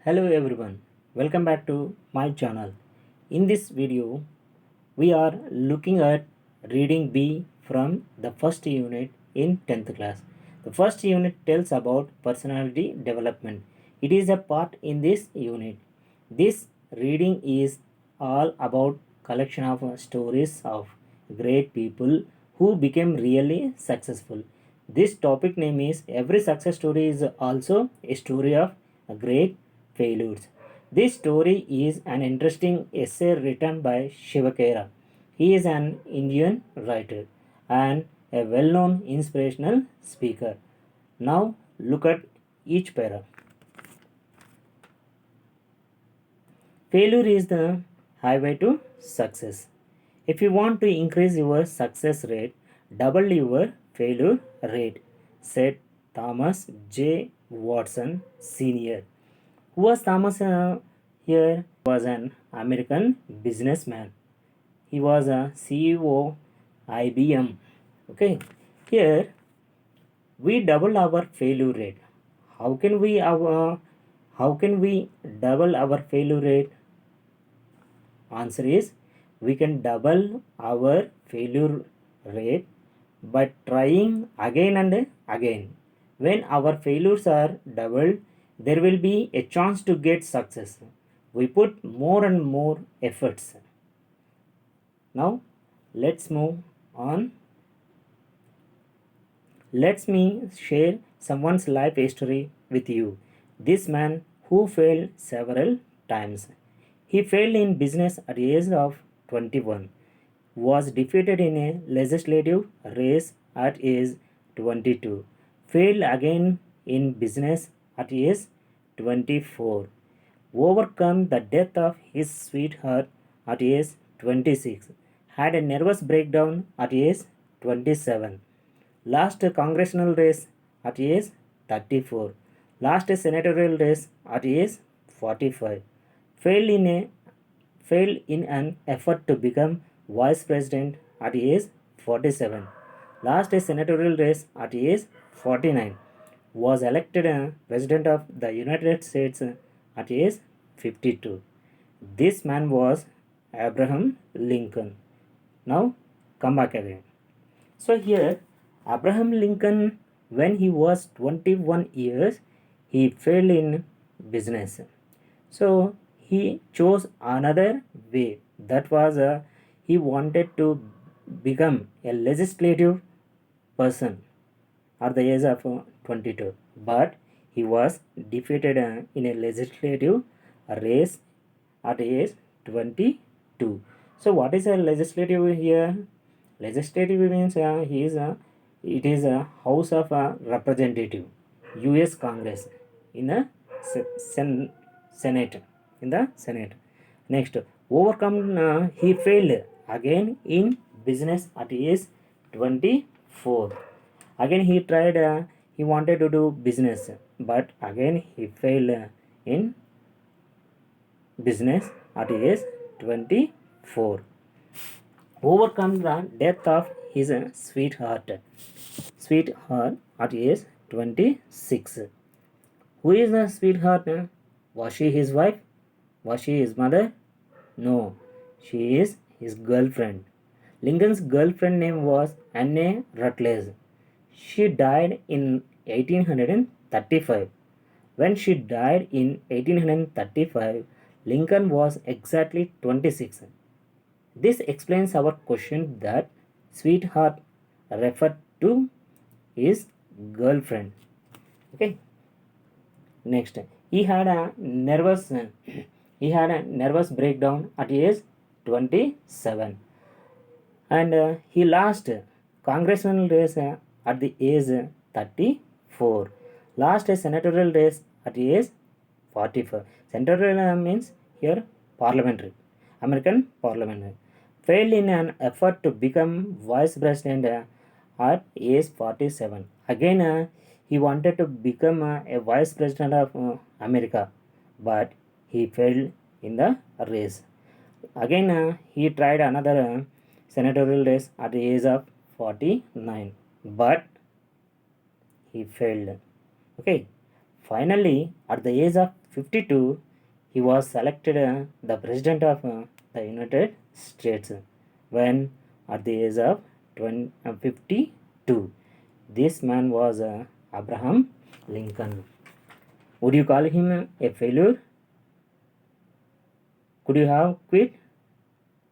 Hello everyone, welcome back to my channel. In this video, we are looking at reading B from the first unit in 10th class. The first unit tells about personality development. It is a part in this unit. This reading is all about collection of stories of great people who became really successful. This topic name is Every Success Story is also a story of great failures. This story is an interesting essay written by Shivakera. He is an Indian writer and a well known inspirational speaker. Now, look at each para. Failure is the highway to success. If you want to increase your success rate, double your failure rate, said Thomas J. Watson Sr. Who was Thomas here? Was an American businessman. He was a CEO IBM. Okay, here we double our failure rate. How can we double our failure rate? Answer is we can double our failure rate by trying again and again. When our failures are doubled, there will be a chance to get success. We put more and more efforts. Now, let's move on. Let me share someone's life history with you. This man who failed several times. He failed in business at the age of 21, was defeated in a legislative race at age 22, failed again in business at age 24, overcome the death of his sweetheart at age 26, had a nervous breakdown at age 27, lost a congressional race at age 34, lost a senatorial race at age 45, failed in a failed in an effort to become vice president at age 47, lost a senatorial race at age 49, was elected president of the United States at age 52. This man was Abraham Lincoln. Now come back again. So here Abraham Lincoln, when he was 21 years, he failed in business. So he chose another way. That was he wanted to become a legislative person at the age of 22, but he was defeated in a legislative race at age 22. So what is a legislative here? Legislative means it is a house of representative, US Congress, in a Senate, in the Senate. Next, overcome he failed again in business at age 24. Again he tried, he wanted to do business, but again he failed in business at age 24. Overcome the death of his sweetheart at age 26. Who is the sweetheart? Was she his wife? Was she his mother? No, she is his girlfriend. Lincoln's girlfriend name was Anne Rutledge. She died in 1835. When she died in 1835, Lincoln was exactly 26. This explains our question that sweetheart referred to his girlfriend. Okay. Next, he had a nervous breakdown at age 27, and he lost congressional race at the age 34, lost a senatorial race at age 44. Senatorial means here parliamentary, American parliament. Failed in an effort to become vice president at age 47. Again, he wanted to become a vice president of America, but he failed in the race. Again, he tried another senatorial race at the age of 49, but he failed. Okay. Finally, at the age of 52, he was selected the president of the United States when at the age of 52. This man was Abraham Lincoln. Would you call him a failure? Could you have quit?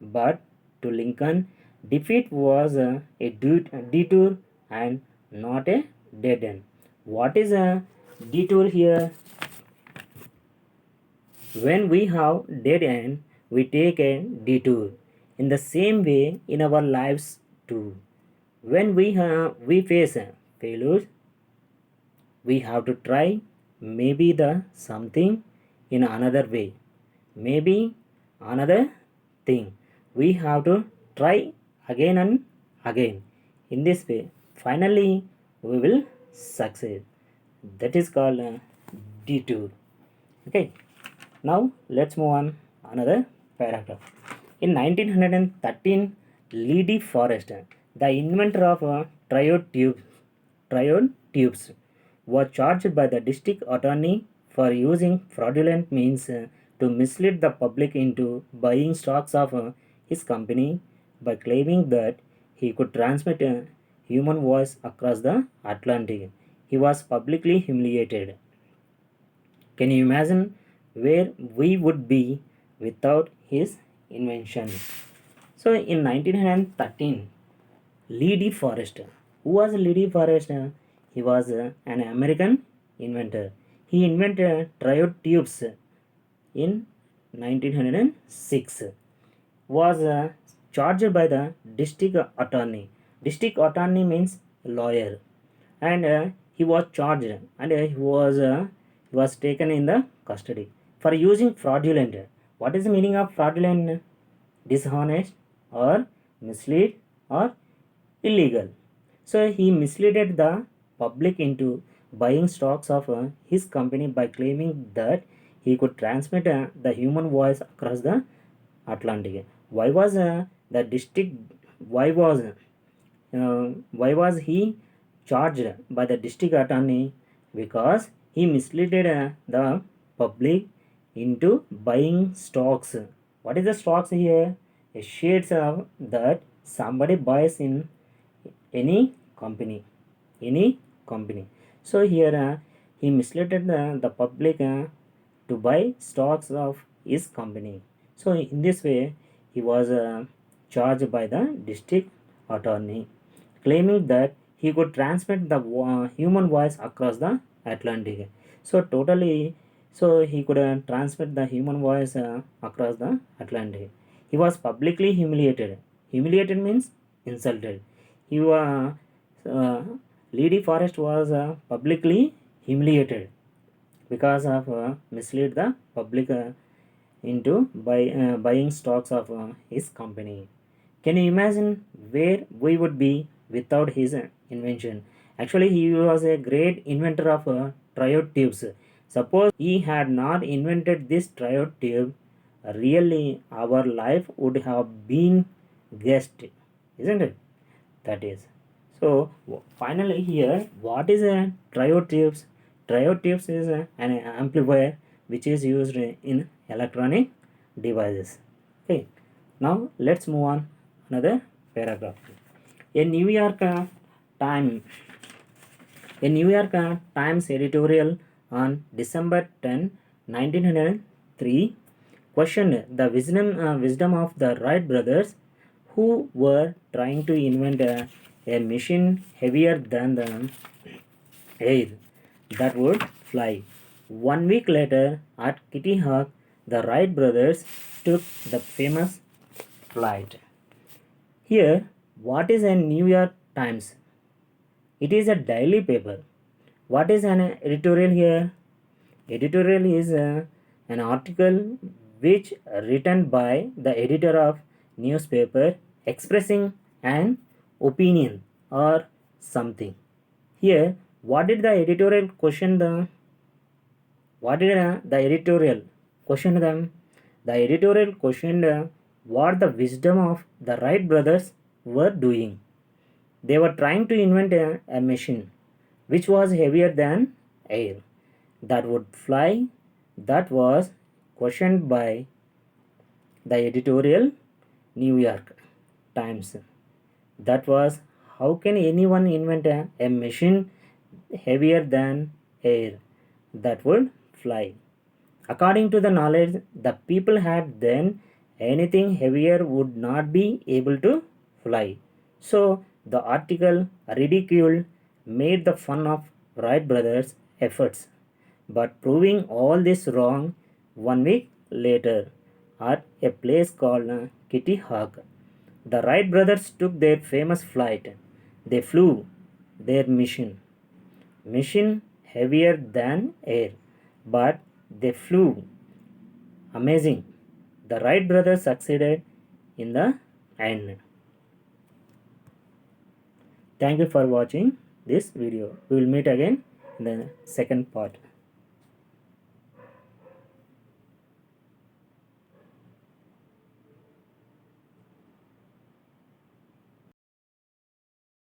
But to Lincoln, defeat was a detour and not a dead end. What is a detour here? When we have dead end, we take a detour. In the same way, in our lives too. When we face failures, we have to try maybe the something in another way. Maybe another thing. We have to try again and again. In this way, finally, we will succeed. That is called a detour. Okay. Now let's move on another paragraph. In 1913, Lee Forrest, the inventor of triode tubes, was charged by the district attorney for using fraudulent means to mislead the public into buying stocks of his company by claiming that he could transmit a human voice across the Atlantic. He was publicly humiliated. Can you imagine where we would be without his invention? So in 1913, Lee D. Forrest. Who was Lee D. Forrest? He was an American inventor. He invented triode tubes in 1906. Was charged by the district attorney. District attorney means lawyer, and he was charged and he was taken in the custody for using fraudulent. What is the meaning of fraudulent? Dishonest or mislead or illegal. So he misled the public into buying stocks of his company by claiming that he could transmit the human voice across the Atlantic. Why was the district? Why was he charged by the district attorney? Because he misled the public into buying stocks. What is the stocks here? A shares of that somebody buys in any company. Any company. So here he misled the public to buy stocks of his company. So in this way, he was charged by the district attorney, claiming that he could transmit the human voice across the Atlantic. So totally, so he could transmit the human voice across the Atlantic. He was publicly humiliated. Humiliated means insulted. He was Lee Forrest was publicly humiliated because of misled the public into buying stocks of his company. Can you imagine where we would be without his invention? Actually, he was a great inventor of triode tubes. Suppose he had not invented this triode tube, really our life would have been guessed, isn't it? That is. So finally here, what is a triode tubes? Triode tubes is an amplifier which is used in electronic devices. Okay. Now let's move on another paragraph. A New York a New York Times editorial on December 10, 1903 questioned the wisdom of the Wright brothers, who were trying to invent a machine heavier than the air that would fly. 1 week later, at Kitty Hawk, the Wright brothers took the famous flight. Here, what is a New York Times? It is a daily paper. What is an editorial here? Editorial is an article which written by the editor of newspaper expressing an opinion or something. Here, what did the editorial question the? What did the editorial question them? The editorial questioned what the wisdom of the Wright brothers were doing. They were trying to invent a machine which was heavier than air that would fly That was questioned by the editorial New York Times. That was, how can anyone invent a machine heavier than air that would fly? According to the knowledge the people had then, anything heavier would not be able to fly. So the article ridiculed, made the fun of Wright brothers' efforts. But proving all this wrong 1 week later at a place called Kitty Hawk, the Wright brothers took their famous flight. They flew their machine heavier than air, but they flew. Amazing. The Wright brothers succeeded in the end. Thank you for watching this video. We will meet again in the second part.